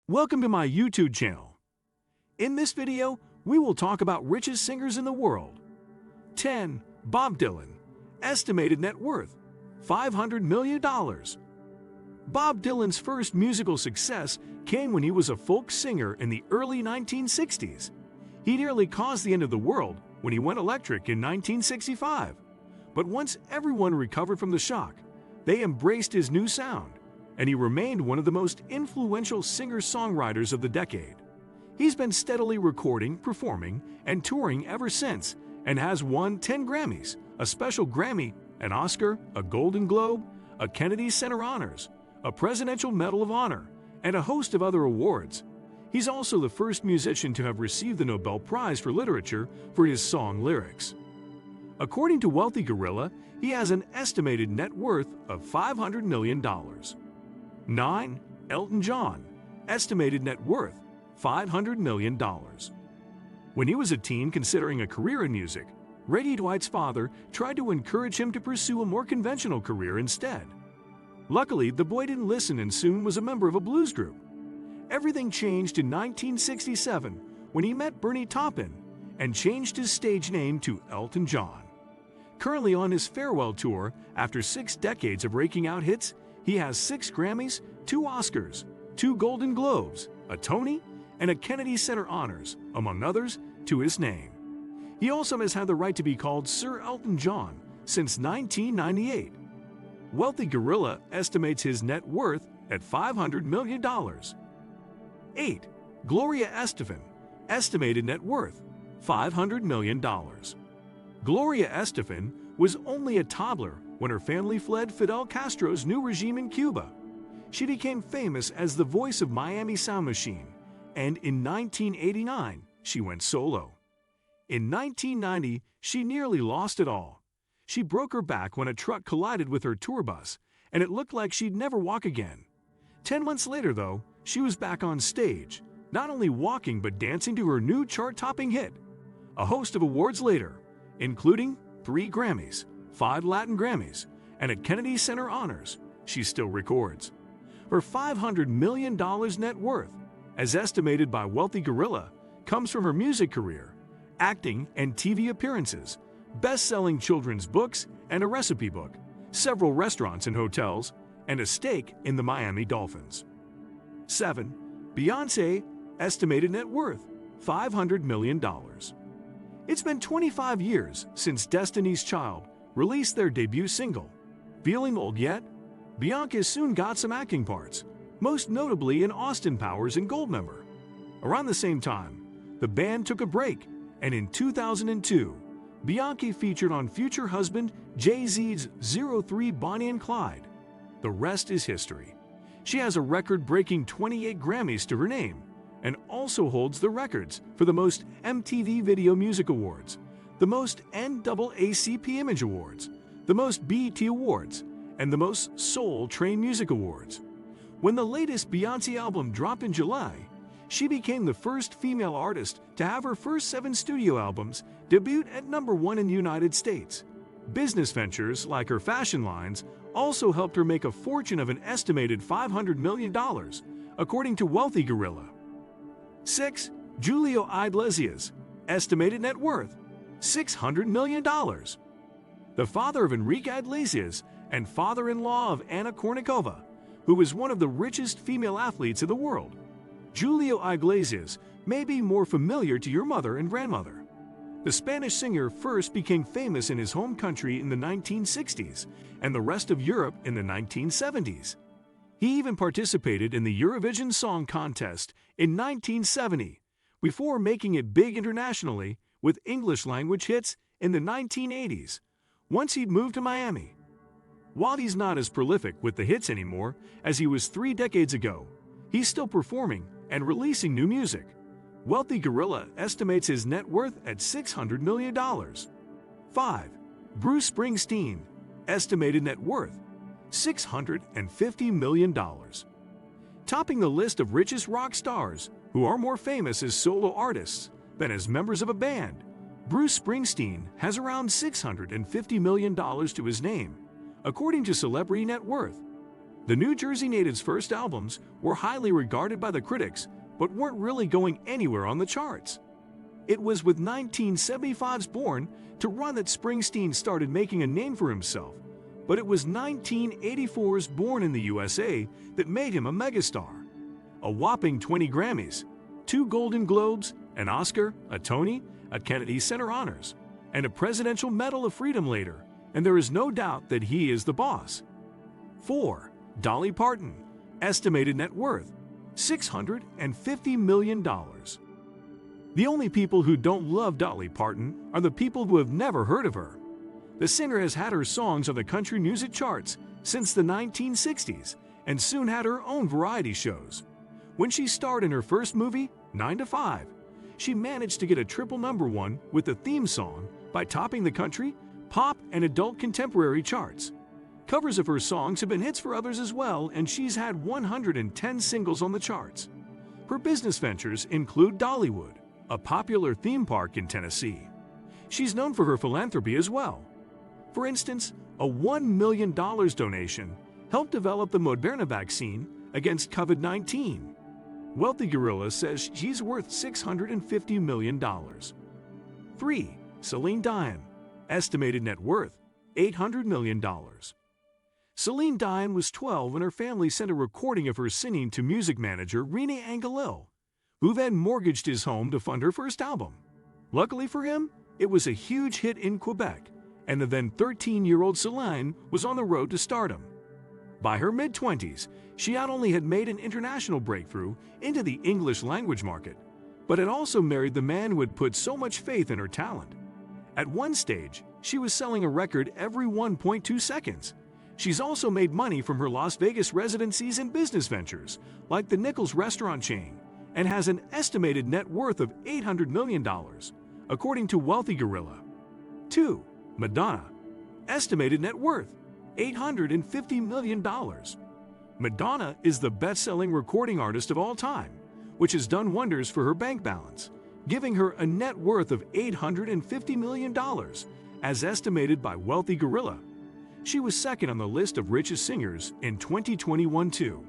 Welcome to my YouTube channel. In this video, we will talk about richest singers in the world. 10. Bob Dylan. Estimated net worth, $500 million. Bob Dylan's first musical success came when he was a folk singer in the early 1960s. He nearly caused the end of the world when he went electric in 1965. But once everyone recovered from the shock, they embraced his new sound, and he remained one of the most influential singer-songwriters of the decade. He's been steadily recording, performing, and touring ever since, and has won 10 Grammys, a special Grammy, an Oscar, a Golden Globe, a Kennedy Center Honors, a Presidential Medal of Honor, and a host of other awards. He's also the first musician to have received the Nobel Prize for Literature for his song lyrics. According to Wealthy Gorilla, he has an estimated net worth of $500 million. 9. Elton John. Estimated net worth, $500 million. When he was a teen considering a career in music, Reddy Dwight's father tried to encourage him to pursue a more conventional career instead. Luckily, the boy didn't listen and soon was a member of a blues group. Everything changed in 1967 when he met Bernie Taupin and changed his stage name to Elton John. Currently on his farewell tour, after 6 decades of raking out hits, he has 6 Grammys, 2 Oscars, 2 Golden Globes, a Tony, and a Kennedy Center Honors, among others, to his name. He also has had the right to be called Sir Elton John since 1998. Wealthy Gorilla estimates his net worth at $500 million. 8. Gloria Estefan. Estimated net worth, $500 million. Gloria Estefan was only a toddler when her family fled Fidel Castro's new regime in Cuba. She became famous as the voice of Miami Sound Machine, and in 1989, she went solo. In 1990, she nearly lost it all. She broke her back when a truck collided with her tour bus, and it looked like she'd never walk again. 10 months later, though, she was back on stage, not only walking but dancing to her new chart-topping hit. A host of awards later, including 3 Grammys, 5 Latin Grammys, and a Kennedy Center Honors, she still records. Her $500 million net worth, as estimated by Wealthy Gorilla, comes from her music career, acting and TV appearances, best-selling children's books and a recipe book, several restaurants and hotels, and a stake in the Miami Dolphins. 7. Beyonce. Estimated net worth, $500 million. It's been 25 years since Destiny's Child released their debut single. Feeling old yet? Bianca soon got some acting parts, most notably in Austin Powers and Goldmember. Around the same time, the band took a break, and in 2002, Bianca featured on future husband Jay-Z's 03 Bonnie and Clyde. The rest is history. She has a record-breaking 28 Grammys to her name, and also holds the records for the most MTV Video Music Awards, the most NAACP Image Awards, the most BET Awards, and the most Soul Train Music Awards. When the latest Beyonce album dropped in July, she became the first female artist to have her first 7 studio albums debut at #1 in the United States. Business ventures like her fashion lines also helped her make a fortune of an estimated $500 million, according to Wealthy Gorilla. 6. Julio Iglesias. Estimated net worth, $600 million. The father of Enrique Iglesias and father-in-law of Anna Kournikova, who is one of the richest female athletes in the world. Julio Iglesias may be more familiar to your mother and grandmother. The Spanish singer first became famous in his home country in the 1960s and the rest of Europe in the 1970s. He even participated in the Eurovision Song Contest in 1970, before making it big internationally with English-language hits in the 1980s, once he'd moved to Miami. While he's not as prolific with the hits anymore as he was 3 decades ago, he's still performing and releasing new music. Wealthy Gorilla estimates his net worth at $600 million. 5. Bruce Springsteen. Estimated net worth, $650 million. Topping the list of richest rock stars who are more famous as solo artists than as members of a band, Bruce Springsteen has around $650 million to his name, according to Celebrity Net Worth. The New Jersey native's first albums were highly regarded by the critics, but weren't really going anywhere on the charts. It was with 1975's Born to Run that Springsteen started making a name for himself, but it was 1984's Born in the USA that made him a megastar. A whopping 20 Grammys, 2 Golden Globes, an Oscar, a Tony, a Kennedy Center Honors, and a Presidential Medal of Freedom later, and there is no doubt that he is the boss. 4. Dolly Parton, estimated net worth $650 million. The only people who don't love Dolly Parton are the people who have never heard of her. The singer has had her songs on the country music charts since the 1960s and soon had her own variety shows. When she starred in her first movie, 9 to 5, she managed to get a triple #1 with the theme song by topping the country, pop, and adult contemporary charts. Covers of her songs have been hits for others as well, and she's had 110 singles on the charts. Her business ventures include Dollywood, a popular theme park in Tennessee. She's known for her philanthropy as well. For instance, a $1 million donation helped develop the Moderna vaccine against COVID-19. Wealthy Gorilla says she's worth $650 million. 3. Celine Dion, estimated net worth $800 million. Celine Dion was 12 when her family sent a recording of her singing to music manager Rene Angelil, who then mortgaged his home to fund her first album. Luckily for him, it was a huge hit in Quebec, and the then 13-year-old Celine was on the road to stardom. By her mid-20s, she not only had made an international breakthrough into the English language market, but had also married the man who had put so much faith in her talent. At one stage, she was selling a record every 1.2 seconds. She's also made money from her Las Vegas residencies and business ventures, like the Nichols restaurant chain, and has an estimated net worth of $800 million, according to Wealthy Gorilla. 2. Madonna, estimated net worth $850 million. Madonna is the best-selling recording artist of all time, which has done wonders for her bank balance, giving her a net worth of $850 million, as estimated by Wealthy Gorilla. She was second on the list of richest singers in 2021 too.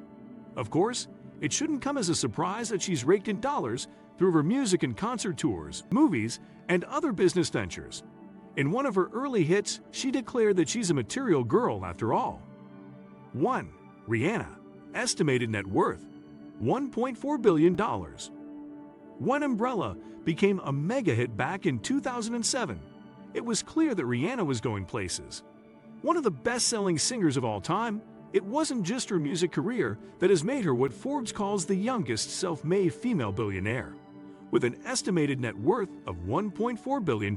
Of course, it shouldn't come as a surprise that she's raked in dollars through her music and concert tours, movies, and other business ventures. In one of her early hits, she declared that she's a material girl after all. 1. Rihanna, estimated net worth $1.4 billion. One Umbrella became a mega hit back in 2007. It was clear that Rihanna was going places. One of the best-selling singers of all time, it wasn't just her music career that has made her what Forbes calls the youngest self-made female billionaire, with an estimated net worth of $1.4 billion.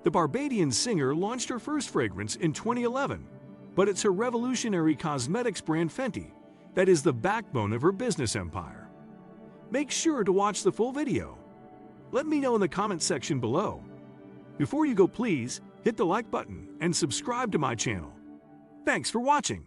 The Barbadian singer launched her first fragrance in 2011, but it's her revolutionary cosmetics brand Fenty that is the backbone of her business empire. Make sure to watch the full video. Let me know in the comment section below. Before you go, please hit the like button and subscribe to my channel. Thanks for watching.